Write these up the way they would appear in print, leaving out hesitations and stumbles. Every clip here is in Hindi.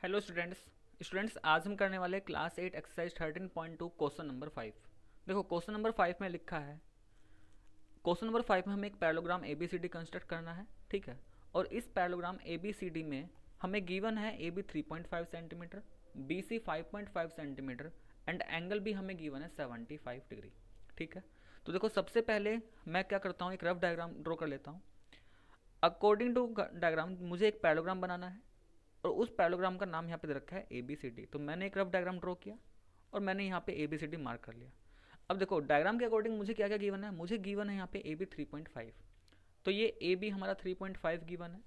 हेलो स्टूडेंट्स आज हम करने वाले क्लास 8 एक्सरसाइज 13.2 क्वेश्चन नंबर 5। देखो क्वेश्चन नंबर 5 में लिखा है, क्वेश्चन नंबर 5 में हमें एक parallelogram A B C D construct करना है। ठीक है, और इस parallelogram A B C D में हमें गिवन है A B 3.5 centimetre, B C 5.5 centimetre and angle भी हमें गिवन है 75 डिग्री। ठीक है, तो देखो सबसे पहले मैं क्या करता हूँ, एक रफ डायग्राम ड्रॉ कर लेता हूँ। अकॉर्डिंग टू डायग्राम मुझे एक पैरेललोग्राम बनाना है और उस पैरेललोग्राम का नाम यहाँ पे दे रखा है ए बी सी डी। तो मैंने एक रफ डायग्राम ड्रॉ किया और मैंने यहाँ पे A B C D mark कर लिया। अब देखो डायग्राम के अकॉर्डिंग मुझे क्या क्या गिवन है, मुझे गिवन है यहाँ पे ए बी 3.5। तो ये ए बी हमारा 3.5 गिवन है,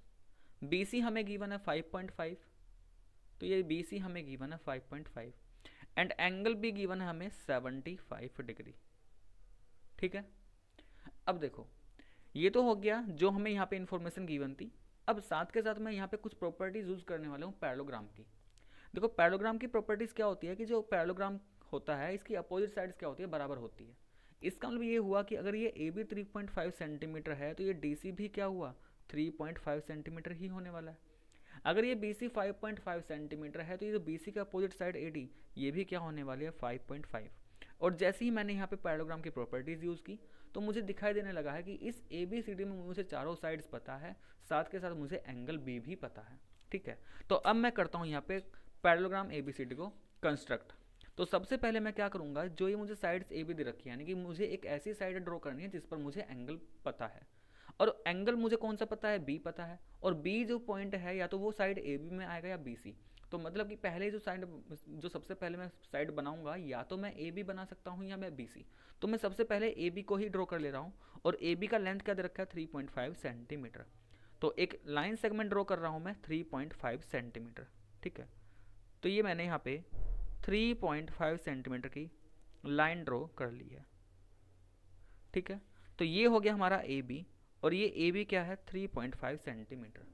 बी सी हमें गिवन है 5.5, तो ये बी सी हमें गिवन है 5.5 एंड एंगल भी गिवन है हमें 75 डिग्री। ठीक है, अब देखो ये तो हो गया जो हमें यहाँ पे इन्फॉर्मेशन गिवन थी। अब साथ के साथ मैं यहाँ पे कुछ प्रॉपर्टीज यूज करने वाला हूँ पैरेललोग्राम की। देखो पैरेललोग्राम की प्रॉपर्टीज क्या होती है कि जो पैरेललोग्राम होता है इसकी अपोजिट साइड्स क्या होती है, बराबर होती है। इसका मतलब ये हुआ कि अगर ये ए बी 3.5 सेंटीमीटर है तो ये डी सी भी क्या हुआ 3.5 सेंटीमीटर ही होने वाला है। अगर ये बी सी 5.5 सेंटीमीटर है तो ये जो बी सी का अपोजिट साइड ए डी ये भी क्या होने वाली है 5.5। और जैसे ही मैंने यहाँ पे पैरेललोग्राम की प्रॉपर्टीज यूज़ की तो मुझे दिखाई देने लगा है कि इस ए बी सी डी में मुझे चारों साइड्स पता है, साथ के साथ मुझे एंगल बी भी पता है। ठीक है, तो अब मैं करता हूँ यहाँ पे parallelogram A B C D को कंस्ट्रक्ट। तो सबसे पहले मैं क्या करूँगा, जो ये मुझे साइड्स ए बी दे रखी है यानी कि मुझे एक ऐसी साइड ड्रॉ करनी है जिस पर मुझे एंगल पता है, और एंगल मुझे कौन सा पता है, बी पता है। और बी जो पॉइंट है या तो वो साइड ए बी में आएगा या बी सी। तो मतलब कि पहले जो साइड, जो सबसे पहले मैं साइड बनाऊंगा या तो मैं ए बी बना सकता हूँ या मैं बी सी। तो मैं सबसे पहले ए बी को ही ड्रॉ कर ले रहा हूँ और ए बी का लेंथ क्या दे रखा है 3.5 सेंटीमीटर। तो एक लाइन सेगमेंट ड्रॉ कर रहा हूँ मैं 3.5 सेंटीमीटर। ठीक है, तो ये मैंने यहाँ पे 3.5 सेंटीमीटर की लाइन ड्रॉ कर ली है। ठीक है, तो ये हो गया हमारा ए बी और ये ए बी क्या है 3.5 सेंटीमीटर।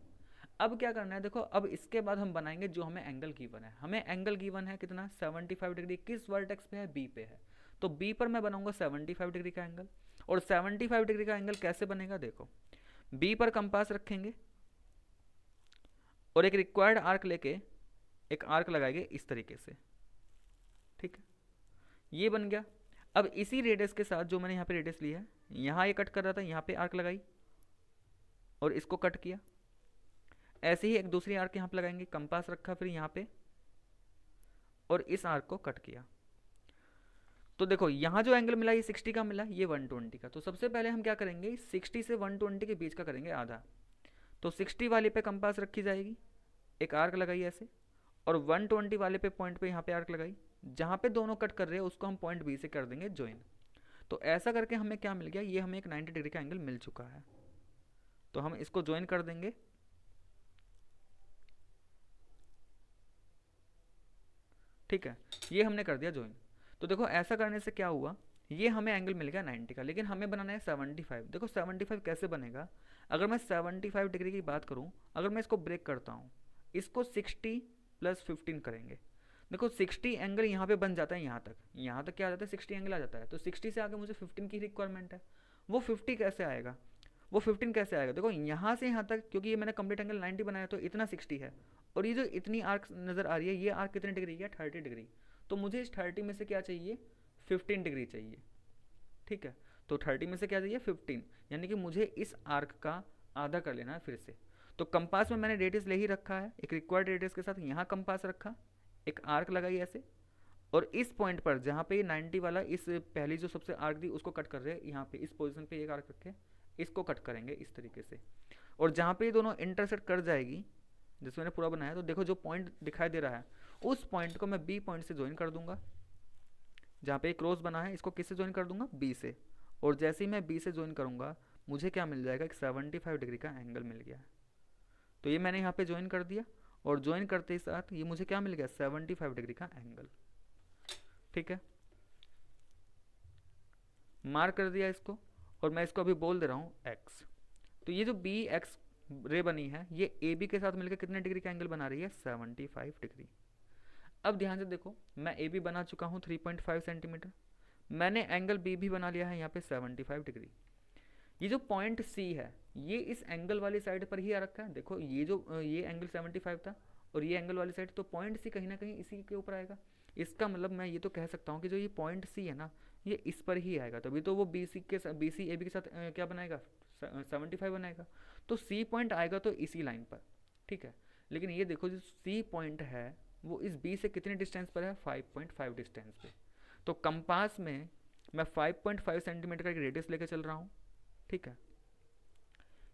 अब क्या करना है, देखो अब इसके बाद हम बनाएंगे जो हमें एंगल गिवन है। हमें एंगल गिवन है कितना 75 डिग्री, किस वर्टेक्स पे है, बी पे है। तो बी पर मैं बनाऊंगा 75 डिग्री का एंगल। और 75 डिग्री का एंगल कैसे बनेगा, देखो बी पर कंपास रखेंगे और एक रिक्वायर्ड आर्क लेके एक आर्क लगाएंगे इस तरीके से। ठीक है, ये बन गया। अब इसी रेडियस के साथ जो मैंने यहाँ पे रेडियस ली है, यहाँ ये कट कर रहा था, यहाँ पे आर्क लगाई और इसको कट किया। ऐसे ही एक दूसरी आर्क यहाँ पे लगाएंगे, कंपास रखा फिर यहाँ पे और इस आर्क को कट किया। तो देखो यहाँ जो एंगल मिला ये 60 का मिला, ये 120 का। तो सबसे पहले हम क्या करेंगे, 60 से 120 के बीच का करेंगे आधा। तो 60 वाले पे कंपास रखी जाएगी, एक आर्क लगाई ऐसे, और 120 वाले पे पॉइंट पे यहाँ पे आर्क लगाई। जहाँ पे दोनों कट कर रहे हैं उसको हम पॉइंट बी से कर देंगे ज्वाइन। तो ऐसा करके हमें क्या मिल गया, ये हमें एक 90 डिग्री का एंगल मिल चुका है। तो हम इसको ज्वाइन कर देंगे। ठीक है, ये हमने कर दिया ज्वाइन। तो देखो ऐसा करने से क्या हुआ, ये हमें एंगल मिल गया 90 का, लेकिन हमें बनाना है 75। देखो 75 कैसे बनेगा, अगर मैं 75 डिग्री की बात करूं, अगर मैं इसको ब्रेक करता हूं, इसको 60 प्लस 15 करेंगे। देखो 60 एंगल यहाँ पे बन जाता है, यहाँ तक क्या आ जाता है 60 एंगल आ जाता है। तो 60 से आगे मुझे 15 की रिक्वायरमेंट है। वो 50 कैसे आएगा, वो 15 कैसे आएगा, देखो यहाँ से यहाँ तक, क्योंकि ये मैंने कंप्लीट एंगल 90 बनाया तो इतना 60 है। और ये जो इतनी आर्क नज़र आ रही है, ये आर्क कितने डिग्री की है 30 डिग्री। तो मुझे इस 30 में से क्या चाहिए 15 डिग्री चाहिए। ठीक है, तो 30 में से क्या चाहिए 15, यानी कि मुझे इस आर्क का आधा कर लेना है फिर से। तो कंपास में मैंने रेडियस ले ही रखा है, एक रिक्वायर्ड रेडियस के साथ यहाँ कंपास रखा, एक आर्क लगाई ऐसे, और इस पॉइंट पर जहाँ पे 90 वाला इस पहली जो सबसे आर्क दी उसको कट कर रहे हैं, यहाँ पे इस पोजीशन पे एक आर्क रखे इसको कट करेंगे इस तरीके से। और जहाँ पे ये दोनों इंटरसेक्ट कर जाएगी, जिसमें मैंने पूरा बनाया, तो देखो जो पॉइंट दिखाई दे रहा है उस पॉइंट को मैं बी पॉइंट से ज्वाइन कर दूंगा। जहाँ पे क्रॉस बना है इसको किससे ज्वाइन कर दूंगा, बी से। और जैसे ही मैं बी से ज्वाइन करूंगा मुझे क्या मिल जाएगा, एक 75 डिग्री का एंगल मिल गया। तो ये मैंने यहाँ पे ज्वाइन कर दिया और ज्वाइन करते ही साथ ये मुझे क्या मिल गया 75 डिग्री का एंगल। ठीक है, मार्क कर दिया इसको और मैं इसको अभी बोल दे रहा हूँ एक्स। तो ये जो बी एक्स रे बनी है ये ए बी के साथ मिलकर कितने डिग्री का एंगल बना रही है 75 डिग्री। अब ध्यान से देखो मैं ए बी बना चुका हूँ 3.5 सेंटीमीटर, मैंने एंगल बी भी बना लिया है यहाँ पे 75 डिग्री। ये जो पॉइंट सी है ये इस एंगल वाली साइड पर ही आ रखा है। देखो ये जो ये एंगल 75 था और ये एंगल वाली साइड, तो पॉइंट सी कहीं ना कहीं इसी के ऊपर आएगा। इसका मतलब मैं ये तो कह सकता हूँ कि जो ये पॉइंट सी है ना, ये इस पर ही आएगा, तभी तो वो बी सी ए बी के साथ क्या बनाएगा, 75 बनाएगा। तो सी पॉइंट आएगा तो इसी लाइन पर, ठीक है। लेकिन ये देखो जो सी पॉइंट है वो इस बी से कितने डिस्टेंस पर है, 5.5 डिस्टेंस पे। तो कंपास में मैं 5.5 सेंटीमीटर का एक रेडियस लेके चल रहा हूँ, ठीक है।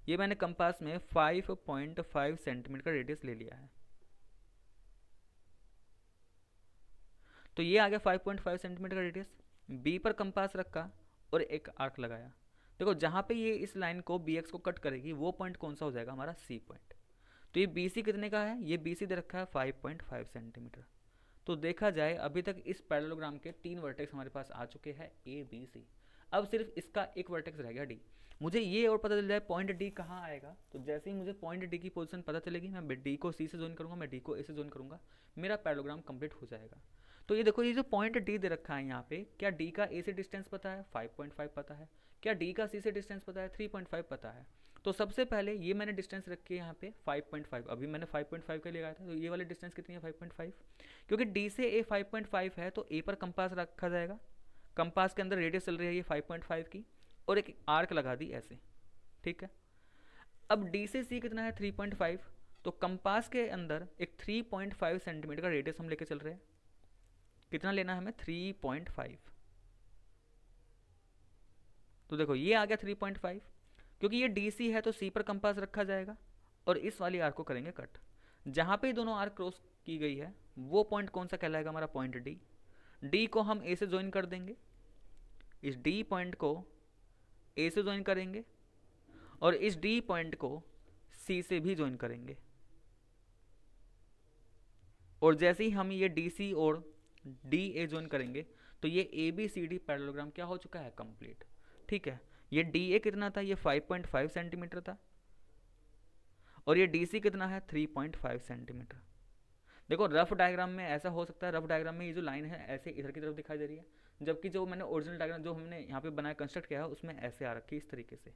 ये मैंने कंपास में 5.5 सेंटीमीटर का रेडियस ले लिया है। तो ये आ गया 5.5 सेंटीमीटर का रेडियस। बी पर कंपास रखा और एक आर्क लगाया। देखो जहाँ पे ये इस लाइन को बी एक्स को कट करेगी वो पॉइंट कौन सा हो जाएगा, हमारा सी पॉइंट। तो ये बी सी कितने का है, ये बी सी दे रखा है 5.5 सेंटीमीटर। तो देखा जाए अभी तक इस पैरेललोग्राम के 3 वर्टेक्स हमारे पास आ चुके हैं ए बी सी। अब सिर्फ इसका एक वर्टेक्स रह गया डी। मुझे ये और पता चल जाए पॉइंट डी कहाँ आएगा, तो जैसे ही मुझे पॉइंट डी की पोजीशन पता चलेगी, मैं डी को सी से ज्वाइन करूँगा, मैं डी को ए से ज्वाइन करूँगा, मेरा पैरेललोग्राम कंप्लीट हो जाएगा। तो ये देखो ये जो पॉइंट डी दे रखा है यहाँ पे, क्या डी का ए से डिस्टेंस पता है, 5.5 पता है। क्या डी का सी से डिस्टेंस पता है, 3.5 पता है। तो सबसे पहले ये मैंने डिस्टेंस रखी है यहाँ पे 5.5, अभी मैंने 5.5 के लिए लगाया था। तो ये वाली डिस्टेंस कितनी है, 5.5। क्योंकि डी से ए 5.5 है तो ए पर कंपास रखा जाएगा। कंपास के अंदर रेडियस चल रही है ये 5.5 की, और एक आर्क लगा दी ऐसे, ठीक है। अब डी से सी कितना है, 3.5। तो कंपास के अंदर एक 3.5 सेंटीमीटर का रेडियस हम लेके चल रहे हैं। कितना लेना है हमें, 3.5। तो देखो ये आ गया 3.5। क्योंकि ये डी सी है तो सी पर कंपास रखा जाएगा और इस वाली आर्क को करेंगे कट। जहाँ पे दोनों आर्क क्रॉस की गई है वो पॉइंट कौन सा कहलाएगा, हमारा पॉइंट डी। डी को हम ए से ज्वाइन कर देंगे, इस डी पॉइंट को ए से ज्वाइन करेंगे और इस डी पॉइंट को सी से भी ज्वाइन करेंगे। और जैसे ही हम ये डी सी और डी ए ज्वाइन करेंगे तो ये A B C D parallelogram क्या हो चुका है, कंप्लीट, ठीक है। ये डी ए कितना था, ये 5.5 सेंटीमीटर था, और ये डी सी कितना है, 3.5 सेंटीमीटर। देखो रफ डायग्राम में ऐसा हो सकता है, रफ डायग्राम में ये जो लाइन है ऐसे इधर की तरफ दिखाई दे रही है, जबकि जो मैंने ओरिजिनल डायग्राम जो हमने यहाँ पे बनाया कंस्ट्रक्ट किया है उसमें ऐसे आ रखी है इस तरीके से।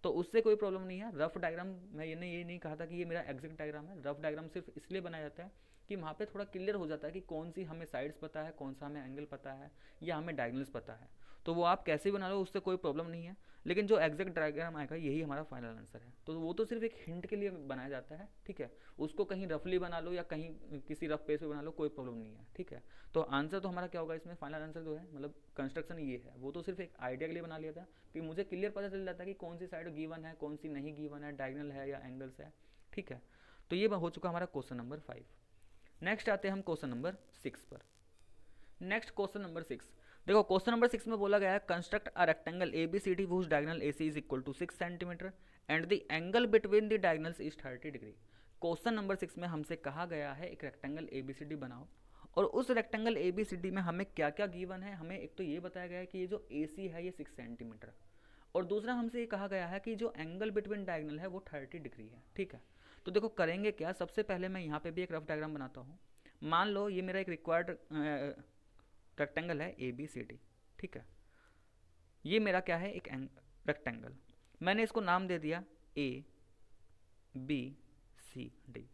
तो उससे कोई प्रॉब्लम नहीं है। रफ डायग्राम मैं ये नहीं कहा था कि ये मेरा एग्जैक्ट डायग्राम है। रफ डायग्राम सिर्फ इसलिए बनाया जाता है कि वहाँ पे थोड़ा क्लियर हो जाता है कि कौन सी हमें साइड्स पता है, कौन सा हमें एंगल पता है, या हमें डायगनल्स पता है। तो वो आप कैसे बना लो उससे कोई प्रॉब्लम नहीं है, लेकिन जो एग्जैक्ट डायग्राम आएगा यही हमारा फाइनल आंसर है। तो वो तो सिर्फ एक हिंट के लिए बनाया जाता है, ठीक है। उसको कहीं रफली बना लो या कहीं किसी रफ पेज पे बना लो, कोई प्रॉब्लम नहीं है, ठीक है। तो आंसर तो हमारा क्या होगा इसमें, फाइनल आंसर जो है मतलब कंस्ट्रक्शन ये है। वो तो सिर्फ एक आइडिया के लिए बना लिया था कि मुझे क्लियर पता चल जाता है कि कौन सी साइड गिवन है, कौन सी नहीं गिवन है, डायगनल है या एंगल्स है, ठीक है। तो ये हो चुका हमारा क्वेश्चन नंबर 5। नेक्स्ट आते हैं हम क्वेश्चन नंबर 6 पर। नेक्स्ट क्वेश्चन नंबर 6, देखो क्वेश्चन नंबर 6 में बोला गया है construct a rectangle A B C D whose diagonal AC is equal to 6 centimetre and the angle between the diagonals is 30 degree. Question number 6 में हमसे कहा गया है एक rectangle A B C D बनाओ, और उस rectangle A B C D में हमें क्या क्या गिवन है। हमें एक तो ये बताया गया है कि ये जो ए सी है ये 6 सेंटीमीटर, और दूसरा हमसे ये कहा गया है कि जो एंगल बिटवीन डायगनल है वो 30 डिग्री है, ठीक है। तो देखो करेंगे क्या, सबसे पहले मैं यहाँ पे भी एक रफ डायग्राम बनाता हूँ। मान लो ये मेरा एक रिक्वायर्ड रेक्टेंगल है ए बी सी डी, ठीक है। ये मेरा क्या है, एक रेक्टेंगल। मैंने इसको नाम दे दिया ए बी सी डी।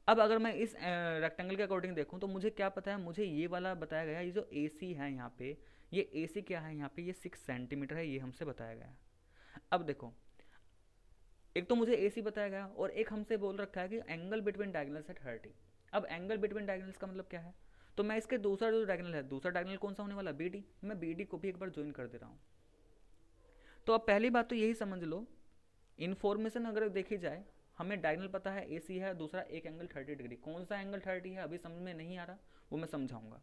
अब अगर मैं इस रेक्टेंगल के अकॉर्डिंग देखूं तो मुझे क्या पता है, मुझे ये वाला बताया गया है, ये जो ए सी है यहाँ पे, ये ए सी क्या है यहाँ पे, ये 6 सेंटीमीटर है, ये हमसे बताया गया है। अब देखो एक तो मुझे ए सी बताया गया और एक हमसे बोल रखा है कि एंगल बिटवीन डायगनल्स है 30। अब एंगल बिटवीन डायगनल्स का मतलब क्या है, तो मैं इसके दूसरा जो डायगनल है, दूसरा डायगनल कौन सा होने वाला, बी डी। मैं बी डी को भी एक बार ज्वाइन कर दे रहा हूँ। तो अब पहली बात तो यही समझ लो, इन्फॉर्मेशन अगर देखी जाए, हमें डायगनल पता है ए सी है, दूसरा एक एंगल 30 डिग्री। कौन सा एंगल 30 है अभी समझ में नहीं आ रहा, वो मैं समझाऊंगा।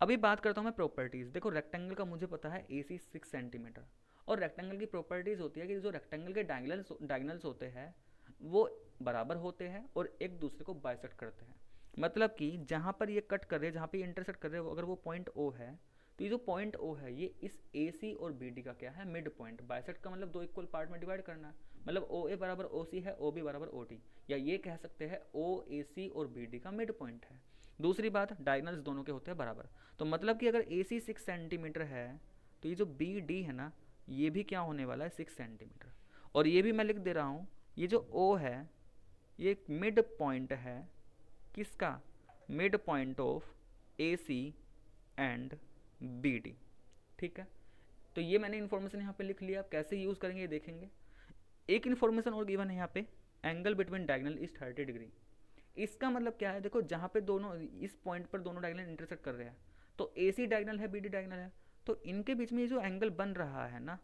अभी बात करता हूँ मैं प्रॉपर्टीज़। देखो रेक्टेंगल का मुझे पता है ए सी 6 सेंटीमीटर, और रेक्टेंगल की प्रॉपर्टीज़ होती है कि जो रेक्टेंगल के डायगनल्स होते हैं वो बराबर होते हैं और एक दूसरे को बाइसेक्ट करते हैं। मतलब कि जहाँ पर ये कट कर रहे हैं, जहाँ पे ये इंटरसेक्ट कर रहे हैं, अगर वो पॉइंट ओ है तो ये जो पॉइंट ओ है ये इस ए सी और बी डी का क्या है, मिड पॉइंट। बाइसेक्ट का मतलब दो इक्वल पार्ट में डिवाइड करना है, मतलब ओ ए बराबर ओ सी है, ओ बी बराबर ओ टी, या ये कह सकते हैं ओ ए सी और बी डी का मिड पॉइंट है। दूसरी बात, डायगनल्स दोनों के होते हैं बराबर। तो मतलब कि अगर ए सी 6 सेंटीमीटर है तो ये जो बी डी है ना, ये भी क्या होने वाला है, 6 सेंटीमीटर। और ये भी मैं लिख दे रहा हूँ, ये जो ओ है ये एक मिड पॉइंट है किसका, mid point of A C and B D. ठीक है, तो ये मैंने इन्फॉर्मेशन यहाँ पे लिख लिया। आप कैसे यूज़ करेंगे ये देखेंगे। एक इन्फॉर्मेशन और गिवन है यहाँ पे, angle between diagonal is 30 degree. इसका मतलब क्या है, देखो जहाँ पे दोनों इस पॉइंट पर दोनों डायगोनल इंटरसेक्ट कर रहे हैं, तो ए सी डायगोनल है, बी डी डायगोनल है, तो इनके बीच में ये जो एंगल बन रहा है ना,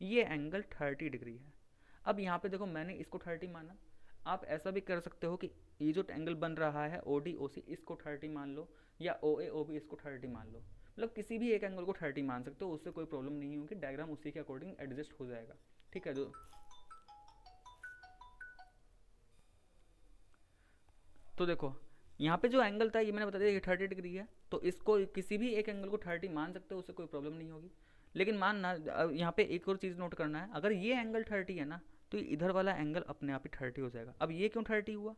ये एंगल 30 डिग्री है। अब यहाँ पे देखो मैंने इसको 30 माना, आप ऐसा भी कर सकते हो कि ये जो एंगल बन रहा है ओ डी ओ सी, इसको 30 मान लो, या ओ ए ओ बी इसको 30 मान लो। मतलब किसी भी एक एंगल को 30 मान सकते हो, उससे कोई प्रॉब्लम नहीं होगी, डायग्राम उसी के अकॉर्डिंग एडजस्ट हो जाएगा। ठीक है, जो तो देखो यहाँ पे जो एंगल था ये मैंने बता दिया, ये 30 डिग्री है, तो इसको किसी भी एक एंगल को 30 मान सकते हो, उससे कोई प्रॉब्लम नहीं होगी। लेकिन मानना यहाँ पे एक और चीज़ नोट करना है, अगर ये एंगल 30 है ना, तो इधर वाला एंगल अपने आप ही 30 हो जाएगा। अब ये क्यों 30 हुआ,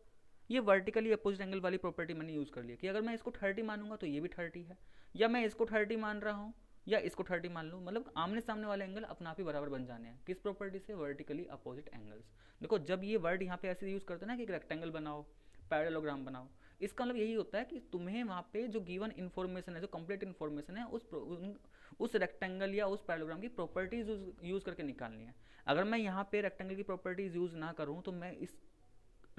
ये वर्टिकली अपोजिट एंगल वाली प्रॉपर्टी मैंने यूज़ कर लिया कि अगर मैं इसको 30 मानूंगा तो ये भी 30 है, या मैं इसको 30 मान रहा हूँ या इसको 30 मान लूँ, मतलब आमने सामने वाले एंगल अपना आप ही बराबर बन जाने हैं। किस प्रॉपर्टी से, वर्टिकली अपोजिट एंगल्स। देखो जब ये वर्ड यहाँ पे ऐसे यूज़ करते हैं ना कि एक रेक्टेंगल बनाओ, पैरेललोग्राम बनाओ, इसका मतलब यही होता है कि तुम्हें वहाँ पे जो गिवन इन्फॉर्मेशन है, जो कंप्लीट इन्फॉर्मेशन है, उस रेक्टेंगल या उस पैरेललोग्राम की प्रॉपर्टीज यूज़ करके निकालनी है। अगर मैं यहाँ पे रेक्टेंगल की प्रॉपर्टीज यूज़ ना करूँ तो मैं इस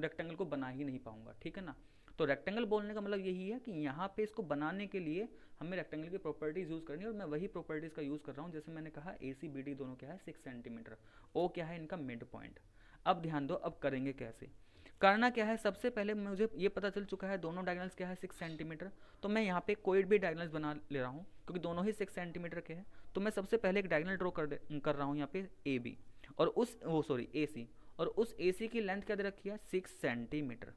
रेक्टेंगल को बना ही नहीं पाऊंगा। ठीक है ना, तो रेक्टेंगल बोलने का मतलब यही है कि यहाँ पे इसको बनाने के लिए हमें रेक्टेंगल की प्रॉपर्टीज यूज़ करनी है, और मैं वही प्रॉपर्टीज का यूज़ कर रहा हूँ। जैसे मैंने कहा ए सी बी डी दोनों क्या है 6 सेंटीमीटर, ओ क्या है इनका मिड पॉइंट। अब ध्यान दो, अब करेंगे कैसे, करना क्या है, सबसे पहले मुझे ये पता चल चुका है दोनों डायगोनल्स क्या है 6 सेंटीमीटर, तो मैं यहाँ पे कोई भी डायगोनल्स बना ले रहा हूँ क्योंकि दोनों ही 6 सेंटीमीटर के हैं। तो मैं सबसे पहले एक डायगोनल ड्रॉ कर रहा हूँ यहाँ पे ए बी, और उस ए सी, और उस ए सी की लेंथ क्या दे रखी है 6 सेंटीमीटर।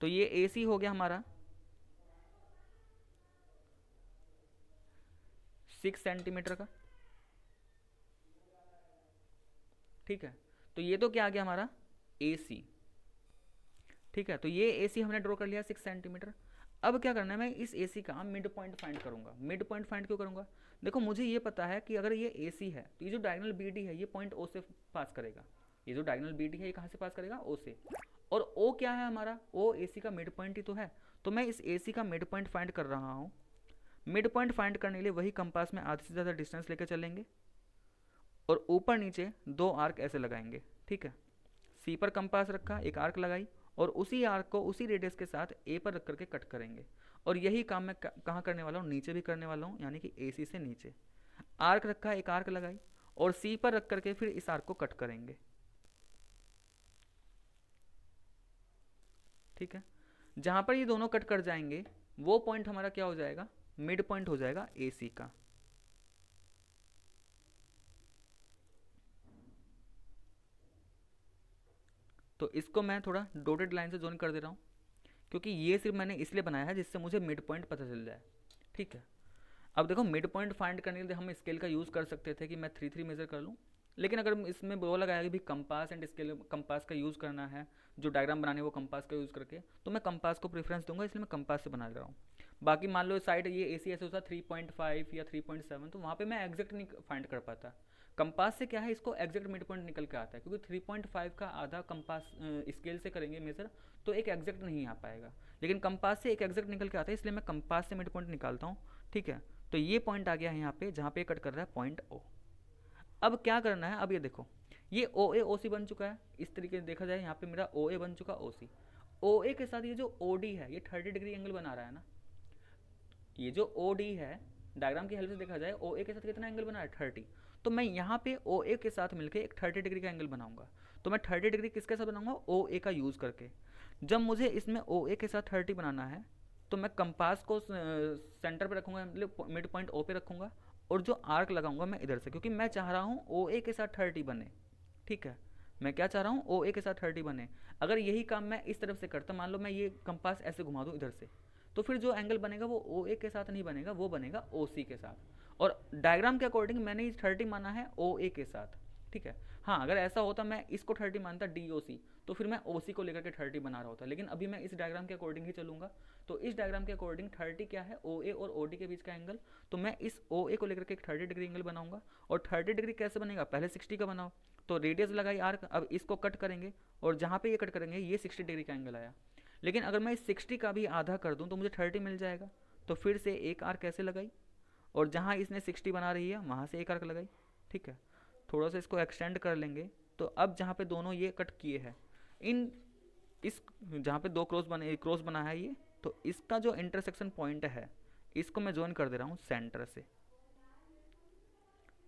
तो ये ए सी हो गया हमारा 6 सेंटीमीटर का। ठीक है, तो ये तो क्या आ गया हमारा ए सी। ठीक है, तो ये ए सी हमने ड्रॉ कर लिया 6 सेंटीमीटर। अब क्या करना है, मैं इस ए सी का मिड पॉइंट फाइंड करूंगा। मिड पॉइंट फाइंड क्यों करूंगा, देखो मुझे ये पता है कि अगर ये ए सी है तो ये जो डायगोनल बी डी है ये पॉइंट ओ से पास करेगा। ये जो डायगोनल बी डी है ये कहाँ से पास करेगा, ओ से। और ओ क्या है हमारा, ओ ए सी का मिड पॉइंट ही तो है। तो मैं इस ए सी का मिड पॉइंट फाइंड कर रहा हूँ। मिड पॉइंट फाइंड करने के लिए वही कंपास में आधे से ज़्यादा डिस्टेंस लेकर चलेंगे, और ऊपर नीचे 2 आर्क ऐसे लगाएंगे। ठीक है, सी पर कंपास रखा, एक आर्क लगाई, और उसी आर्क को उसी रेडियस के साथ ए पर रख करके कट करेंगे। और यही काम मैं कहाँ करने वाला हूँ, नीचे भी करने वाला हूँ, यानी कि ए सी से नीचे आर्क रखा, एक आर्क लगाई, और सी पर रख करके फिर इस आर्क को कट करेंगे। ठीक है, जहाँ पर ये दोनों कट कर जाएंगे वो पॉइंट हमारा क्या हो जाएगा, मिड पॉइंट हो जाएगा ए सी का। तो इसको मैं थोड़ा डॉटेड लाइन से जोइन कर दे रहा हूँ, क्योंकि ये सिर्फ मैंने इसलिए बनाया है जिससे मुझे मिड पॉइंट पता चल जाए। ठीक है, अब देखो मिड पॉइंट फाइंड करने के लिए हम स्केल का यूज़ कर सकते थे कि मैं 3 मेज़र कर लूँ, लेकिन अगर इसमें वो लगाया कि भी कंपास एंड स्केल, कंपास का यूज़ करना है, जो डायग्राम बनाने वो कंपास का यूज़ करके, तो मैं कंपास को प्रेफरेंस दूंगा, इसलिए मैं कंपास से बना ले रहा हूँ। बाकी मान लो साइड ये ए सी ऐसे होता 3.5 या 3.7, तो वहाँ पे मैं एग्जैक्ट नहीं फाइंड कर पाता। कंपास से क्या है, इसको एग्जैक्ट मिड पॉइंट निकल के आता है, क्योंकि 3.5 का आधा कंपास स्केल से करेंगे मेजर तो एक एग्जैक्ट नहीं आ पाएगा, लेकिन कंपास से एक एग्जैक्ट निकल के आता है, इसलिए मैं कंपास से मिड पॉइंट निकालता हूँ। ठीक है, तो ये पॉइंट आ गया है यहाँ पे, जहाँ पे कट कर रहा है पॉइंट ओ। अब क्या करना है, अब ये देखो ये ओ ए ओ सी बन चुका है, इस तरीके से देखा जाए यहाँ पे मेरा ओ ए बन चुका ओ सी। ओ ए के साथ ये जो ओ डी है ये 30 डिग्री एंगल बना रहा है ना, ये जो ओ डी है डायग्राम की हेल्प से देखा जाए ओ ए के साथ कितना एंगल बना है 30। तो मैं यहाँ पे ओ ए के साथ मिलकर एक 30 डिग्री का एंगल बनाऊंगा। तो मैं 30 डिग्री किसके साथ बनाऊंगा, ओ ए का यूज़ करके। जब मुझे इसमें ओ ए के साथ 30 बनाना है तो मैं कंपास को सेंटर पे रखूंगा, मतलब मिड पॉइंट ओ पे रखूंगा, और जो आर्क लगाऊंगा मैं इधर से, क्योंकि मैं चाह रहा हूँ ओ ए के साथ 30 बने। ठीक है, मैं क्या चाह रहा हूँ, ओ ए के साथ 30 बने। अगर यही काम मैं इस तरफ से करता, मान लो मैं ये कंपास ऐसे घुमा दूँ इधर से, तो फिर जो एंगल बनेगा वो ओ ए के साथ नहीं बनेगा, वो बनेगा ओ सी के साथ। और डायग्राम के अकॉर्डिंग मैंने इस 30 माना है ओ ए के साथ। ठीक है, हाँ अगर ऐसा होता मैं इसको 30 मानता डी ओ सी, तो फिर मैं ओ सी को लेकर के 30 बना रहा होता, लेकिन अभी मैं इस डायग्राम के अकॉर्डिंग ही चलूंगा। तो इस डायग्राम के अकॉर्डिंग 30 क्या है, ओ ए और ओ डी के बीच का एंगल, तो मैं इस ओ ए को लेकर के एक 30 डिग्री एंगल बनाऊंगा। और 30 डिग्री कैसे बनेगा, पहले 60 का बनाओ, तो रेडियस लगाई आर्क, अब इसको कट करेंगे और जहाँ पे ये कट करेंगे ये 60 डिग्री का एंगल आया। लेकिन अगर मैं इस 60 का भी आधा कर दूँ तो मुझे 30 मिल जाएगा। तो फिर से एक आर्क कैसे लगाई और जहाँ इसने 60 बना रही है वहाँ से एक आर्क लगाई। ठीक है, थोड़ा सा इसको एक्सटेंड कर लेंगे। तो अब जहाँ पे दोनों ये कट किए हैं, इन इस जहाँ पे दो क्रॉस बना है ये, तो इसका जो इंटरसेक्शन पॉइंट है इसको मैं ज्वाइन कर दे रहा हूँ सेंटर से।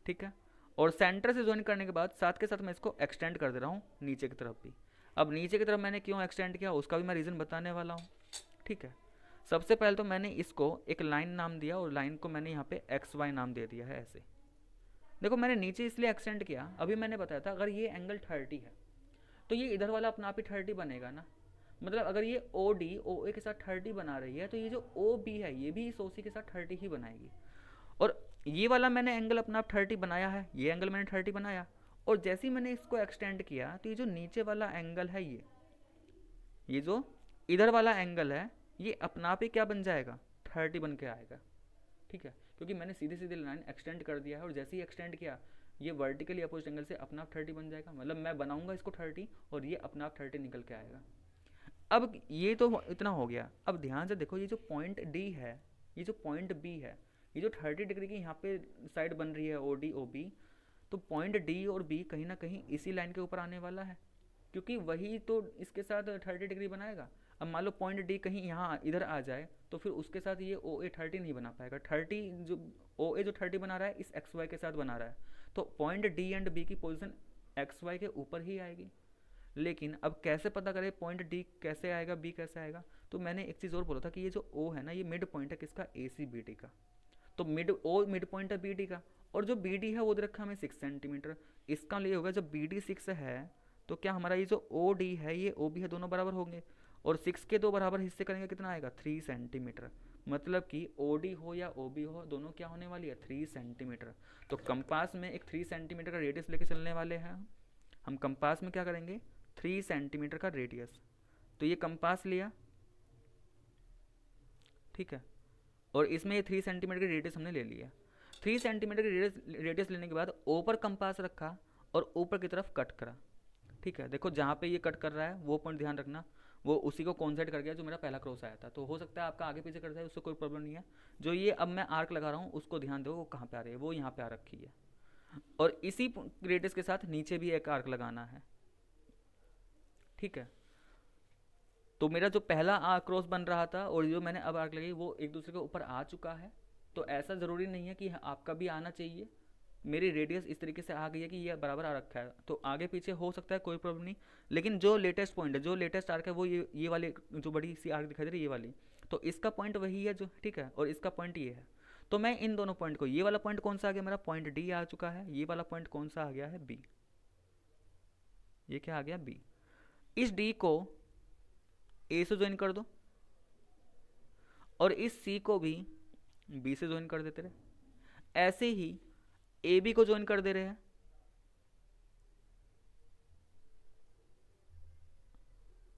ठीक है, और सेंटर से ज्वाइन करने के बाद साथ के साथ मैं इसको एक्सटेंड कर दे रहा हूँ नीचे की तरफ भी। अब नीचे की तरफ मैंने क्यों एक्सटेंड किया उसका भी मैं रीज़न बताने वाला हूँ। ठीक है, सबसे पहले तो मैंने इसको एक लाइन नाम दिया और लाइन को मैंने यहाँ पे एक्स वाई नाम दे दिया है ऐसे। देखो मैंने नीचे इसलिए एक्सटेंड किया, अभी मैंने बताया था अगर ये एंगल 30 है तो ये इधर वाला अपना आप ही 30 बनेगा ना। मतलब अगर ये ओ डी ओ ए के साथ 30 बना रही है तो ये जो ओ बी है ये भी इस ओ सी के साथ 30 ही बनाएगी। और ये वाला मैंने एंगल अपना आप 30 बनाया है, ये एंगल मैंने 30 बनाया, और जैसे ही मैंने इसको एक्सटेंड किया तो ये जो नीचे वाला एंगल है ये जो इधर वाला एंगल है ये अपना आप ही क्या बन जाएगा, 30 बन के आएगा। ठीक है, क्योंकि मैंने सीधी सीधी लाइन एक्सटेंड कर दिया है और जैसे ही एक्सटेंड किया ये वर्टिकली अपोजिट एंगल से अपना आप 30 बन जाएगा। मतलब मैं बनाऊंगा इसको 30 और ये अपना आप 30 निकल के आएगा। अब ये तो इतना हो गया। अब ध्यान से देखो ये जो पॉइंट डी है, ये जो पॉइंट बी है, ये जो 30 डिग्री की यहाँ पे साइड बन रही है ओ डी ओ बी, तो पॉइंट डी और बी कहीं ना कहीं इसी लाइन के ऊपर आने वाला है, क्योंकि वही तो इसके साथ 30 डिग्री बनाएगा। अब मान लो पॉइंट डी कहीं यहाँ इधर आ जाए तो फिर उसके साथ ये ओ ए 30 नहीं बना पाएगा। 30 जो ओ ए जो 30 बना रहा है इस एक्स वाई के साथ बना रहा है, तो पॉइंट डी एंड बी की पोजीशन एक्स वाई के ऊपर ही आएगी। लेकिन अब कैसे पता करें पॉइंट डी कैसे आएगा बी कैसे आएगा, तो मैंने एक चीज़ और बोला था कि ये जो ओ है ना ये मिड पॉइंट है किसका, ए सी बी डी का। तो मिड पॉइंट है बी डी का, और जो बी डी है वो दे रखा हमें 6 सेंटीमीटर। इसका लिए होगा जब बी डी 6 है तो क्या हमारा ये जो ओ डी है ये ओ बी है दोनों बराबर होंगे, और 6 के दो बराबर हिस्से करेंगे कितना आएगा, 3 सेंटीमीटर। मतलब कि ओ डी हो या ओ बी हो दोनों क्या होने वाली है, 3 सेंटीमीटर। तो कंपास में एक 3 सेंटीमीटर का रेडियस लेके चलने वाले हैं हम। कंपास में क्या करेंगे, 3 सेंटीमीटर का रेडियस। तो ये कंपास लिया, ठीक है, और इसमें ये 3 सेंटीमीटर का रेडियस हमने ले लिया। 3 सेंटीमीटर का रेडियस लेने के बाद ऊपर कंपास रखा और ऊपर की तरफ कट करा। ठीक है, देखो जहाँ पे ये कट कर रहा है वो पॉइंट ध्यान रखना, वो उसी को कॉन्साइड कर गया जो मेरा पहला क्रॉस आया था। तो हो सकता है आपका आगे पीछे कर जाए, उससे कोई प्रॉब्लम नहीं है। जो ये अब मैं आर्क लगा रहा हूँ उसको ध्यान दो वो कहाँ पे आ रही है, वो यहाँ पे आ रखी है। और इसी रेडियस के साथ नीचे भी एक आर्क लगाना है। ठीक है, तो मेरा जो पहला क्रॉस बन रहा था और जो मैंने अब आर्क लगाई वो एक दूसरे के ऊपर आ चुका है। तो ऐसा ज़रूरी नहीं है कि आपका भी आना चाहिए। मेरी रेडियस इस तरीके से आ गई है कि ये बराबर आ रखा है, तो आगे पीछे हो सकता है कोई प्रॉब्लम नहीं। लेकिन जो लेटेस्ट पॉइंट है, जो लेटेस्ट आर्क है वो ये वाली जो बड़ी सी आर्क दिखाई दे रही है ये वाली, तो इसका पॉइंट वही है जो, ठीक है, और इसका पॉइंट ये है। तो मैं इन दोनों पॉइंट को, ये वाला पॉइंट कौन सा आ गया मेरा, पॉइंट डी आ चुका है। ये वाला पॉइंट कौन सा आ गया है, बी। ये क्या आ गया, बी। इस डी को ए से ज्वाइन कर दो और इस सी को भी बी से ज्वाइन कर देते रहे। ऐसे ही ए बी को ज्वाइन कर दे रहे हैं,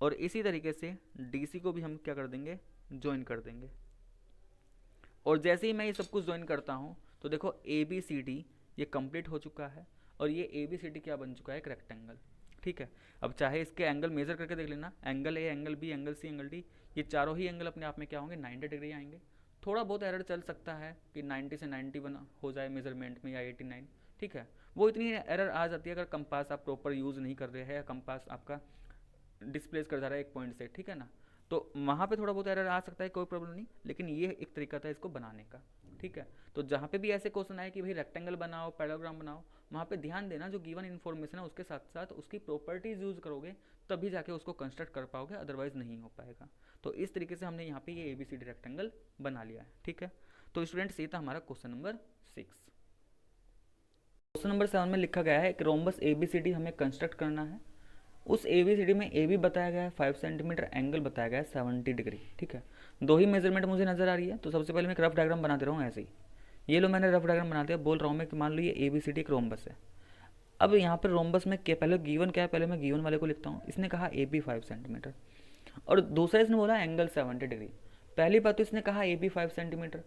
और इसी तरीके से डी सी को भी हम क्या कर देंगे, ज्वाइन कर देंगे। और जैसे ही मैं ये सब कुछ ज्वाइन करता हूँ तो देखो ए बी सी डी ये कंप्लीट हो चुका है, और ये ए बी सी डी क्या बन चुका है, एक रेक्टेंगल। ठीक है, अब चाहे इसके एंगल मेजर करके देख लेना, angle A, angle B, angle C, angle D, ये चारों ही एंगल अपने आप में क्या होंगे, 90 डिग्री आएंगे। थोड़ा बहुत एरर चल सकता है कि 90 से 91 हो जाए मेजरमेंट में, या 89। ठीक है, वो इतनी एरर आ जाती है अगर कंपास आप प्रॉपर यूज़ नहीं कर रहे हैं, या कंपास आपका डिस्प्लेस कर जा रहा है एक पॉइंट से, ठीक है ना, तो वहाँ पे थोड़ा बहुत एरर आ सकता है, कोई प्रॉब्लम नहीं। लेकिन ये एक तरीका था इसको बनाने का। ठीक है, तो जहाँ पे भी ऐसे क्वेश्चन आए कि भाई रेक्टेंगल बनाओ, पैराग्राम बनाओ, वहाँ पे ध्यान देना जो गिवन इन्फॉर्मेशन है उसके साथ साथ उसकी प्रॉपर्टीज़ यूज़ करोगे तभी जाके उसको कंस्ट्रक्ट कर पाओगे, अदरवाइज नहीं हो पाएगा। तो इस तरीके से हमने यहाँ पे ये ABCD रेक्टेंगल बना लिया है। ठीक है, तो स्टूडेंट्स ये था हमारा क्वेश्चन नंबर 6। क्वेश्चन नंबर 7 में लिखा गया है कि रोम्बस ABCD हमें कंस्ट्रक्ट करना है। उस ABCD में AB बताया गया है 5 सेंटीमीटर, एंगल बताया गया है 70 डिग्री। ठीक है, दो ही मेजरमेंट मुझे नजर आ रही है। तो सबसे पहले मैं एक रफ डायग्राम बना दे रहा हूँ ऐसे ही। ये लो मैंने रफ डायग्राम बना दिया, बोल रहा हूँ मैं कि मान लो ये ABCD एक रोम्बस है। अब यहाँ पर रोम्बस में पहले गिवन क्या है, पहले मैं गिवन वाले को लिखता हूँ। इसने कहा AB 5 सेंटीमीटर और दूसरा इसने बोला एंगल 70 डिग्री। पहली बात तो इसने कहा AB 5 सेंटीमीटर,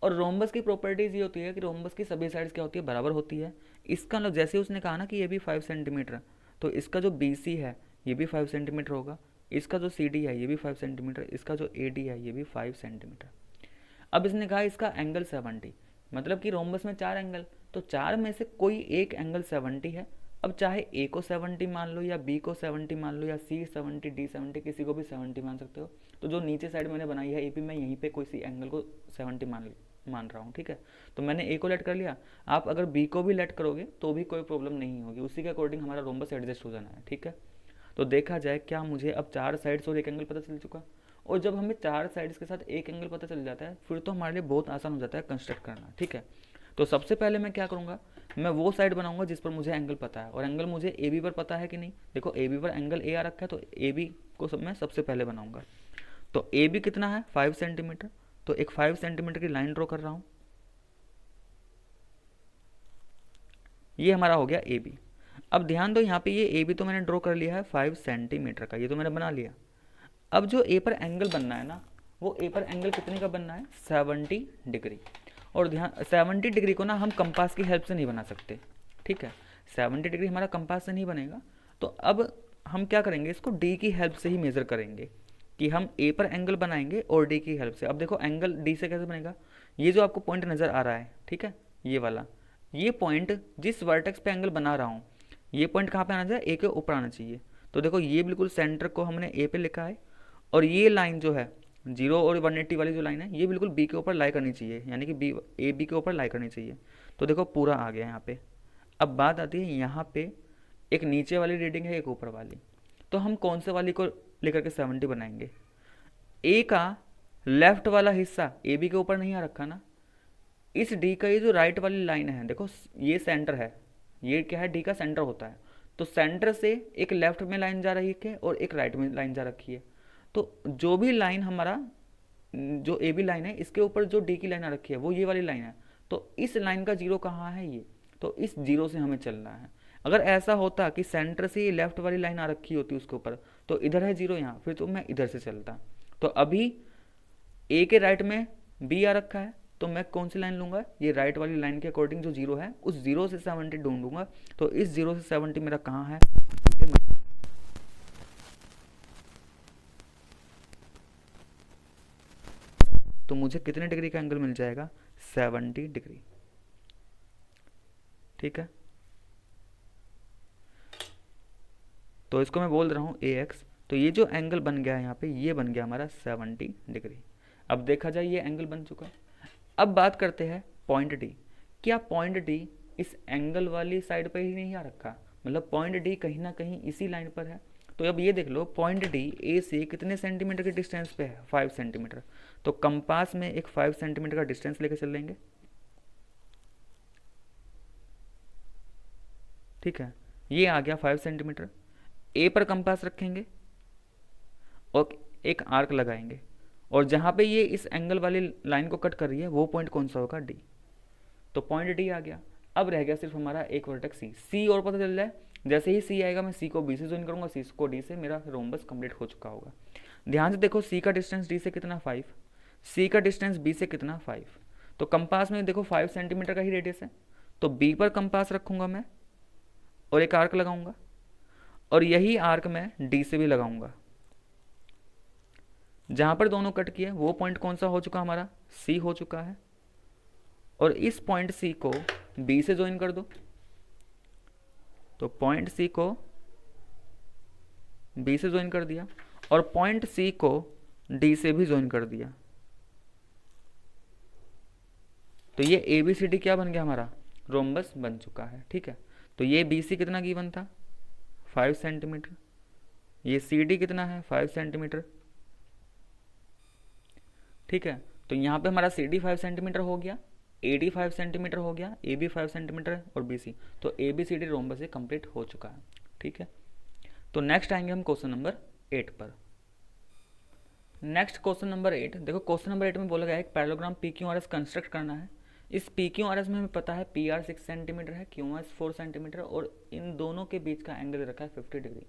और रोम्बस की प्रॉपर्टीज ये होती है कि रोम्बस की सभी साइड्स क्या होती है, बराबर होती है। इसका मतलब जैसे उसने कहा ना कि ये भी 5 सेंटीमीटर, तो इसका जो बी सी है ये भी 5 सेंटीमीटर होगा, इसका जो सी डी है ये भी 5 सेंटीमीटर, इसका जो ए डी है ये भी 5 सेंटीमीटर। अब इसने कहा इसका एंगल 70, मतलब कि रोम्बस में 4 एंगल, तो 4 में से कोई एक एंगल 70 है। अब चाहे ए को 70 मान लो या बी को 70 मान लो या सी 70 डी 70, किसी को भी 70 मान सकते हो। तो जो नीचे साइड मैंने बनाई है ए पी, मैं यहीं पे कोई सी एंगल को 70 मान रहा हूँ, ठीक है। तो मैंने ए को लेट कर लिया, आप अगर बी को भी लेट करोगे तो भी कोई प्रॉब्लम नहीं होगी, उसी के अकॉर्डिंग हमारा रोम्बस एडजस्ट हो जाना है, ठीक है। तो देखा जाए क्या मुझे अब 4 साइड्स और एक एंगल पता चल चुका, और जब हमें 4 साइड्स के साथ एक एंगल पता चल जाता है फिर तो हमारे लिए बहुत आसान हो जाता है कंस्ट्रक्ट करना, ठीक है। तो सबसे पहले मैं क्या करूँगा, मैं वो साइड बनाऊंगा जिस पर मुझे एंगल पता है, और एंगल मुझे ए बी पर पता है कि नहीं। देखो ए बी पर एंगल ए आ रखा है, तो ए बी को मैं सबसे पहले बनाऊंगा। तो ए बी कितना है, 5 सेंटीमीटर, तो एक 5 सेंटीमीटर की लाइन ड्रॉ कर रहा हूँ, ये हमारा हो गया ए बी। अब ध्यान दो यहाँ पे ये ए बी तो मैंने ड्रॉ कर लिया है 5 सेंटीमीटर का, ये तो मैंने बना लिया। अब जो ए पर एंगल बनना है ना, वो ए पर एंगल कितने का बनना है, 70 डिग्री। और ध्यान 70 डिग्री को ना हम कंपास की हेल्प से नहीं बना सकते, ठीक है। 70 डिग्री हमारा कंपास से नहीं बनेगा, तो अब हम क्या करेंगे, इसको डी की हेल्प से ही मेज़र करेंगे कि हम ए पर एंगल बनाएंगे और डी की हेल्प से। अब देखो एंगल डी से कैसे बनेगा, ये जो आपको पॉइंट नज़र आ रहा है, ठीक है, ये वाला, ये पॉइंट जिस वर्टेक्स पे एंगल बना रहा हूँ, ये पॉइंट कहाँ पे आना चाहिए, ए के ऊपर आना चाहिए। तो देखो ये बिल्कुल सेंटर को हमने ए पे लिखा है, और ये लाइन जो है 0 और 180 वाली जो लाइन है ये बिल्कुल बी के ऊपर लाई करनी चाहिए, यानी कि बी ए बी के ऊपर लाई करनी चाहिए। तो देखो पूरा आ गया यहाँ पे। अब बात आती है यहाँ पे एक नीचे वाली रीडिंग है एक ऊपर वाली, तो हम कौन से वाली को लेकर के 70 बनाएंगे। ए का लेफ्ट वाला हिस्सा ए बी के ऊपर नहीं आ रखा ना, इस डी का ये जो राइट वाली लाइन है, देखो ये सेंटर है, ये क्या है, डी का सेंटर होता है, तो सेंटर से एक लेफ्ट में लाइन जा रही है और एक राइट में लाइन जा रखी है। तो जो भी लाइन हमारा जो ए बी लाइन है इसके ऊपर जो डी की लाइन आ रखी है वो ये वाली लाइन है, तो इस लाइन का जीरो कहाँ है, ये, तो इस जीरो से हमें चलना है। अगर ऐसा होता कि सेंटर से लेफ्ट वाली लाइन आ रखी होती उसके ऊपर, तो इधर है जीरो यहाँ, फिर तो मैं इधर से चलता। तो अभी ए के राइट में बी आ रखा है, तो मैं कौन सी लाइन लूंगा, ये राइट वाली लाइन के अकॉर्डिंग जो जीरो है उस जीरो से 70 ढूंढूंगा। तो इस जीरो से 70 मेरा कहाँ है, तो मुझे कितने डिग्री का एंगल मिल जाएगा, 70 डिग्री, ठीक है। तो इसको मैं बोल रहा हूँ ए एक्स, तो ये जो एंगल बन गया है यहाँ पे ये बन गया हमारा 70 डिग्री। अब देखा जाए ये एंगल बन चुका। अब बात करते हैं पॉइंट डी। क्या पॉइंट डी इस एंगल वाली साइड पर ही नहीं आ रखा, मतलब पॉइंट डी कहीं ना कहीं इसी लाइन पर है। तो अब ये देख लो पॉइंट डी ए से कितने सेंटीमीटर के डिस्टेंस पे है, 5 सेंटीमीटर। तो कंपास में एक 5 सेंटीमीटर का डिस्टेंस लेके चल लेंगे, ठीक है, ये आ गया 5 सेंटीमीटर। ए पर कंपास रखेंगे और एक आर्क लगाएंगे, और जहाँ पे ये इस एंगल वाली लाइन को कट कर रही है वो पॉइंट कौन सा होगा, डी। तो पॉइंट डी आ गया। अब रह गया सिर्फ हमारा एक वर्टेक्स सी। सी और पता चल जाए, जैसे ही सी आएगा मैं सी को बी से ज्वाइन करूँगा, सी को डी से, मेरा रोम्बस कंप्लीट हो चुका होगा। ध्यान से देखो सी का डिस्टेंस डी से कितना 5, सी का डिस्टेंस बी से कितना 5। तो कंपास में देखो 5 सेंटीमीटर का ही रेडियस है, तो बी पर कंपास रखूँगा मैं और एक आर्क लगाऊंगा, और यही आर्क मैं डी से भी लगाऊंगा। जहां पर दोनों कट किए वो पॉइंट कौन सा हो चुका हमारा, सी हो चुका है। और इस पॉइंट सी को बी से ज्वाइन कर दो, तो पॉइंट सी को बी से ज्वाइन कर दिया, और पॉइंट सी को डी से भी ज्वाइन कर दिया। तो ये ए बी सी डी क्या बन गया हमारा, रोम्बस बन चुका है, ठीक है। तो ये बी सी कितना गिवन था, 5 सेंटीमीटर, ये सी डी कितना है 5 सेंटीमीटर, ठीक है। तो यहाँ पे हमारा सी डी 5 सेंटीमीटर हो गया, ए डी 5 सेंटीमीटर हो गया, ए बी 5 सेंटीमीटर और बी सी। तो A B C D rhombus से कंप्लीट हो चुका है, ठीक है। तो नेक्स्ट आएंगे हम क्वेश्चन नंबर 8 पर। नेक्स्ट क्वेश्चन नंबर 8, देखो क्वेश्चन नंबर 8 में बोला गया है एक parallelogram P Q R S construct करना है। इस पी क्यू आर एस में हमें पता है पी आर 6 सेंटीमीटर है, क्यू आर 4 सेंटीमीटर, और इन दोनों के बीच का एंगल रखा है 50 डिग्री।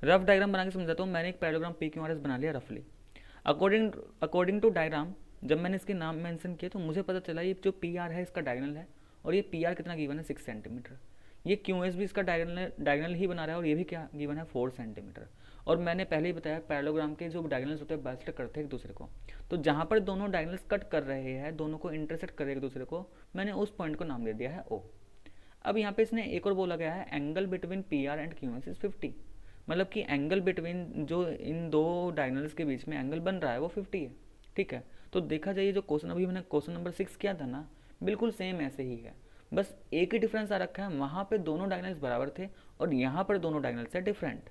रफ डायग्राम बना के समझाता हूँ। मैंने एक parallelogram P Q R S बना लिया रफली। अकॉर्डिंग टू डायग्राम जब मैंने इसके नाम मेंशन किए तो मुझे पता चला ये जो पी आर है इसका डायगोनल है, और ये पी आर कितना गिवन है 6 सेंटीमीटर। ये क्यू एस भी इसका डायगोनल ही बना रहा है, और ये भी क्या गिवन है 4 सेंटीमीटर। और मैंने पहले ही बताया पैरेललोग्राम के जो डायगोनल्स होते हैं बाइसेक्ट करते हैं एक दूसरे को, तो जहाँ पर दोनों डायगोनल्स कट कर रहे हैं, दोनों को इंटरसेक्ट कर रहे हैं एक दूसरे को, मैंने उस पॉइंट को नाम दे दिया है ओ। अब यहाँ पे इसने एक और बोला गया है angle between P R and Q S is 50, मतलब कि एंगल बिटवीन जो इन दो डायगोनल्स के बीच में एंगल बन रहा है वो 50 है। ठीक है, तो देखा जाए जो क्वेश्चन अभी मैंने क्वेश्चन नंबर 6 किया था ना, बिल्कुल सेम ऐसे ही है, बस एक ही डिफरेंस आ रखा है, वहाँ पे दोनों डायगोनल्स बराबर थे और यहाँ पर दोनों डायगोनल्स है डिफरेंट।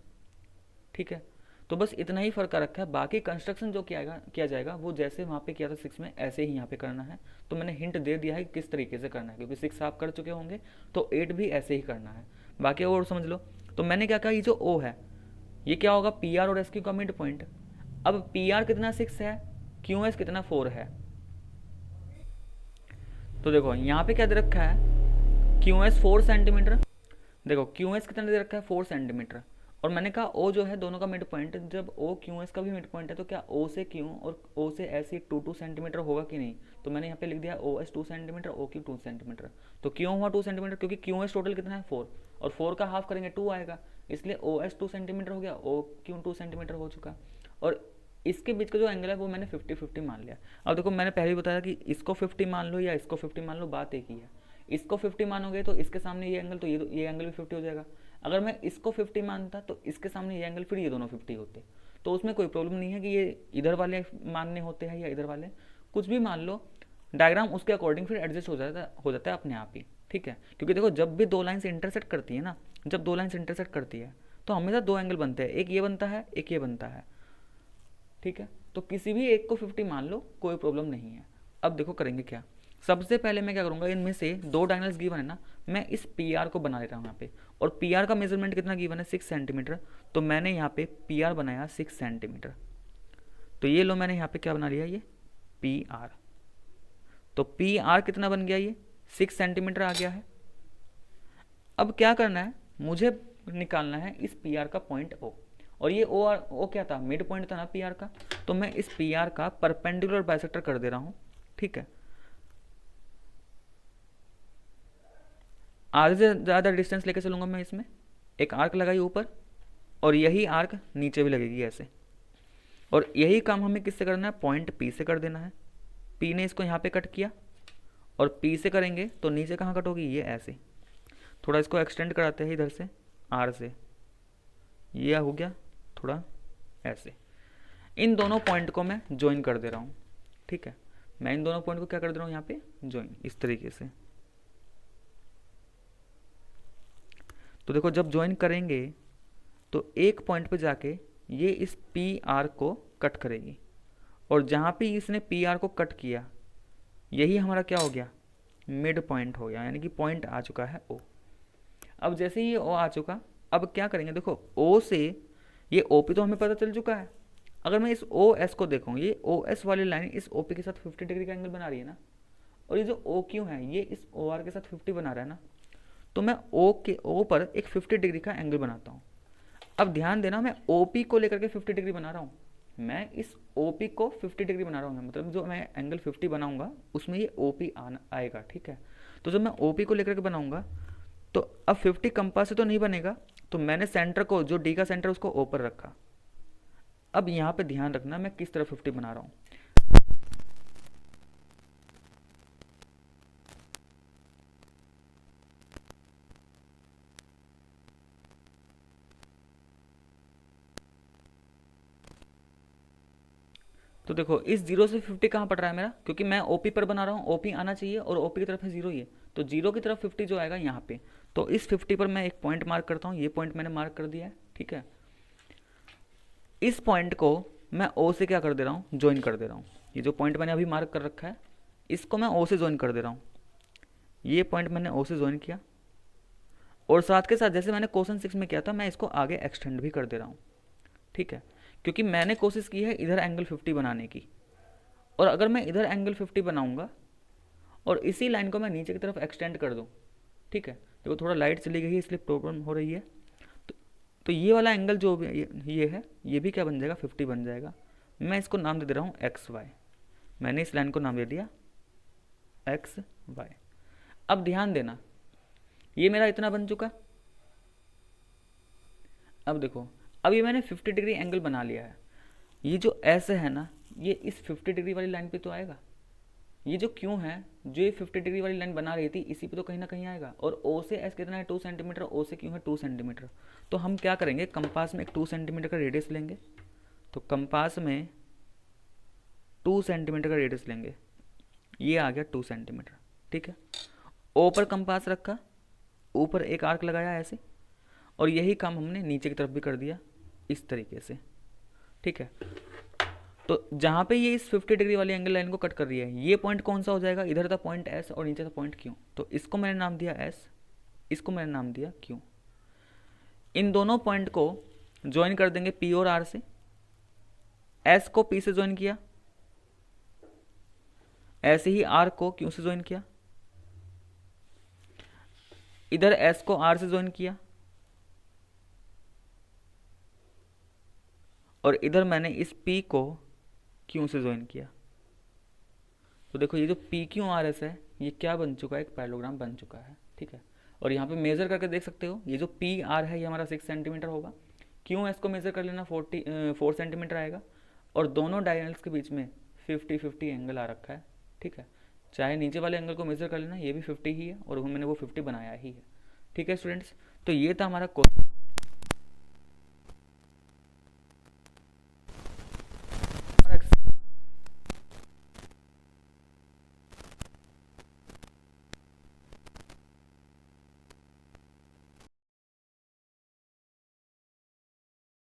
ठीक है, तो बस इतना ही फर्क आ रखा है, बाकी कंस्ट्रक्शन जो किया जाएगा वो जैसे वहाँ पे किया था 6 में ऐसे ही यहाँ पे करना है। तो मैंने हिंट दे दिया है कि किस तरीके से करना है, क्योंकि 6 आप कर चुके होंगे तो 8 भी ऐसे ही करना है, बाकी और समझ लो। तो मैंने क्या कहा, ये जो ओ है ये क्या होगा पी आर और एस क्यू का मिड पॉइंट। अब पी आर कितना 6 है, क्यू एस कितना 4 है, तो देखो यहाँ पे क्या दे रखा है क्यू एस 4 सेंटीमीटर, देखो क्यू एस कितना दे रखा है 4 सेंटीमीटर, और मैंने कहा ओ जो है दोनों का मिड पॉइंट, जब ओ क्यू एस का भी मिड पॉइंट है तो क्या ओ से क्यू और ओ से एस ही 2 सेंटीमीटर होगा कि नहीं, तो मैंने यहाँ पे लिख दिया O S 2 centimetre O Q 2 centimetre. तो क्यों हुआ 2 सेंटीमीटर, क्योंकि क्यू एस टोटल कितना है 4, और 4 का हाफ करेंगे 2 आएगा, इसलिए ओ एस 2 सेंटीमीटर हो गया, ओ क्यू 2 सेंटीमीटर हो चुका। और इसके बीच का जो एंगल है वो मैंने 50-50 मान लिया। अब देखो मैंने पहले ही बताया कि इसको 50 मान लो या इसको 50 मान लो, बात एक ही है। इसको 50 मानोगे तो इसके सामने ये एंगल, तो ये एंगल भी 50 हो जाएगा। अगर मैं इसको 50 मानता तो इसके सामने ये एंगल, फिर ये दोनों 50 होते, तो उसमें कोई प्रॉब्लम नहीं है कि ये इधर वाले मानने होते हैं या इधर वाले, कुछ भी मान लो, डायग्राम उसके अकॉर्डिंग फिर एडजस्ट हो जाता है अपने आप ही। ठीक है, क्योंकि देखो जब भी दो लाइन्स इंटरसेक्ट करती है ना, जब दो लाइन्स इंटरसेक्ट करती है तो हमेशा दो एंगल बनते हैं, एक ये बनता है एक ये बनता है। ठीक है, तो किसी भी एक को 50 मान लो, कोई प्रॉब्लम नहीं है। अब देखो करेंगे क्या, सबसे पहले मैं क्या करूंगा, इनमें से दो डायगोनल्स गिवन है ना, मैं इस पी आर को बना लेता हूँ यहाँ पे, और पी आर का मेजरमेंट कितना गिवन है 6 सेंटीमीटर, तो मैंने यहाँ पे पी आर बनाया 6 सेंटीमीटर। तो ये लो मैंने यहाँ पे क्या बना लिया, ये पी आर, तो पी आर कितना बन गया, ये 6 सेंटीमीटर आ गया है। अब क्या करना है, मुझे निकालना है इस पी आर का पॉइंट ओ, और ये ओ क्या था, मिड पॉइंट था ना पी आर का, तो मैं इस पी आर का परपेंडिकुलर बाइसेक्टर कर दे रहा हूँ। ठीक है, आधे से ज़्यादा डिस्टेंस लेके चलूँगा मैं, इसमें एक आर्क लगाई ऊपर और यही आर्क नीचे भी लगेगी ऐसे, और यही काम हमें किससे करना है, पॉइंट पी से कर देना है। पी ने इसको यहाँ पे कट किया, और पी से करेंगे तो नीचे कहाँ कट होगी, ये ऐसे। थोड़ा इसको एक्सटेंड कराते हैं इधर से आर से, ये हो गया थोड़ा ऐसे। इन दोनों पॉइंट को मैं ज्वाइन कर दे रहा हूँ। ठीक है, मैं इन दोनों पॉइंट को क्या कर दे रहा हूँ यहाँ पे, ज्वाइन, इस तरीके से। तो देखो जब ज्वाइन करेंगे तो एक पॉइंट पे जाके ये इस पी आर को कट करेगी, और जहाँ पे इसने पी आर को कट किया यही हमारा क्या हो गया, मिड पॉइंट हो गया, यानी कि पॉइंट आ चुका है ओ। अब जैसे ही ये ओ आ चुका, अब क्या करेंगे, देखो ओ से ये ओ पी तो हमें पता चल चुका है। अगर मैं इस ओ एस को देखूँ, ये ओ एस वाली लाइन इस ओ पी के साथ 50 डिग्री का एंगल बना रही है ना, और ये जो ओ क्यू है ये इस ओ आर के साथ 50 बना रहा है ना, तो मैं ओ पर एक 50 डिग्री का एंगल बनाता हूँ। अब ध्यान देना, मैं ओ पी को लेकर के 50 डिग्री बना रहा हूँ, मैं इस ओ पी को 50 डिग्री बना रहा हूँ, मतलब जो मैं एंगल 50 बनाऊंगा उसमें ये ओ पी आएगा। ठीक है, तो जब मैं ओ पी को लेकर के बनाऊंगा तो अब 50 कंपास से तो नहीं बनेगा, तो मैंने सेंटर को, जो डी का सेंटर उसको ओ पर रखा। अब यहाँ पे ध्यान रखना मैं किस तरह 50 बना रहा हूँ। तो देखो इस 0 से 50 कहाँ पड़ रहा है मेरा, क्योंकि मैं ओपी पर बना रहा हूँ, ओपी आना चाहिए और ओपी की तरफ है 0 ही है, तो 0 की तरफ 50 जो आएगा यहाँ पे, तो इस 50 पर मैं एक पॉइंट मार्क करता हूँ, ये पॉइंट मैंने मार्क कर दिया है। ठीक है, इस पॉइंट को मैं ओ से क्या कर दे रहा हूँ, ज्वाइन कर दे रहा हूँ। ये जो पॉइंट मैंने अभी मार्क कर रखा है इसको मैं ओ से ज्वाइन कर दे रहा हूँ, ये पॉइंट मैंने ओ से ज्वाइन किया, और साथ के साथ जैसे मैंने क्वेश्चन 6 में किया था मैं इसको आगे एक्सटेंड भी कर दे रहा हूँ। ठीक है, क्योंकि मैंने कोशिश की है इधर एंगल 50 बनाने की, और अगर मैं इधर एंगल 50 बनाऊंगा और इसी लाइन को मैं नीचे की तरफ एक्सटेंड कर दूं, ठीक है, देखो थोड़ा लाइट चली गई है इसलिए प्रॉब्लम हो रही है, तो ये वाला एंगल जो ये है ये भी क्या बन जाएगा, 50 बन जाएगा। मैं इसको नाम दे दे रहा हूँ एक्स वाई। मैंने इस लाइन को नाम दे दिया एक्स वाई। अब ध्यान देना, ये मेरा इतना बन चुका। अब देखो, अब ये मैंने 50 डिग्री एंगल बना लिया है। ये जो एस है ना, ये इस 50 डिग्री वाली लाइन पे तो आएगा। ये जो क्यों है, जो ये 50 डिग्री वाली लाइन बना रही थी, इसी पे तो कहीं ना कहीं आएगा। और ओ से एस कितना है 2 सेंटीमीटर, ओ से क्यों है 2 सेंटीमीटर। तो हम क्या करेंगे, कंपास में एक 2 सेंटीमीटर का रेडियस लेंगे। तो कंपास में 2 सेंटीमीटर का रेडियस लेंगे, ये आ गया 2 सेंटीमीटर। ठीक है, ओ पर कंपास रखा, ऊपर एक आर्क लगाया ऐसे, और यही काम हमने नीचे की तरफ भी कर दिया इस तरीके से। ठीक है, तो जहाँ पे ये इस 50 डिग्री वाली एंगल लाइन को कट कर रही है, ये पॉइंट कौन सा हो जाएगा, इधर था पॉइंट एस और नीचे था पॉइंट क्यू। तो इसको मैंने नाम दिया एस, इसको मैंने नाम दिया क्यू। इन दोनों पॉइंट को ज्वाइन कर देंगे पी और आर से। एस को पी से ज्वाइन किया, ऐसे ही आर को क्यू से ज्वाइन किया, इधर एस को आर से ज्वाइन किया, और इधर मैंने इस P को Q से ज्वाइन किया। तो देखो ये जो PQRS है, ये क्या बन चुका है, एक पैरेललोग्राम बन चुका है। ठीक है, और यहाँ पे मेजर करके देख सकते हो, ये जो PR है ये हमारा 6 सेंटीमीटर होगा, QS को मेजर कर लेना 4 सेंटीमीटर आएगा, और दोनों डायगोनल्स के बीच में 50-50 एंगल आ रखा है। ठीक है, चाहे नीचे वाले एंगल को मेजर कर लेना, ये भी 50 ही है और मैंने वो 50 बनाया ही है। ठीक है स्टूडेंट्स, तो ये था हमारा क्वेश्चन।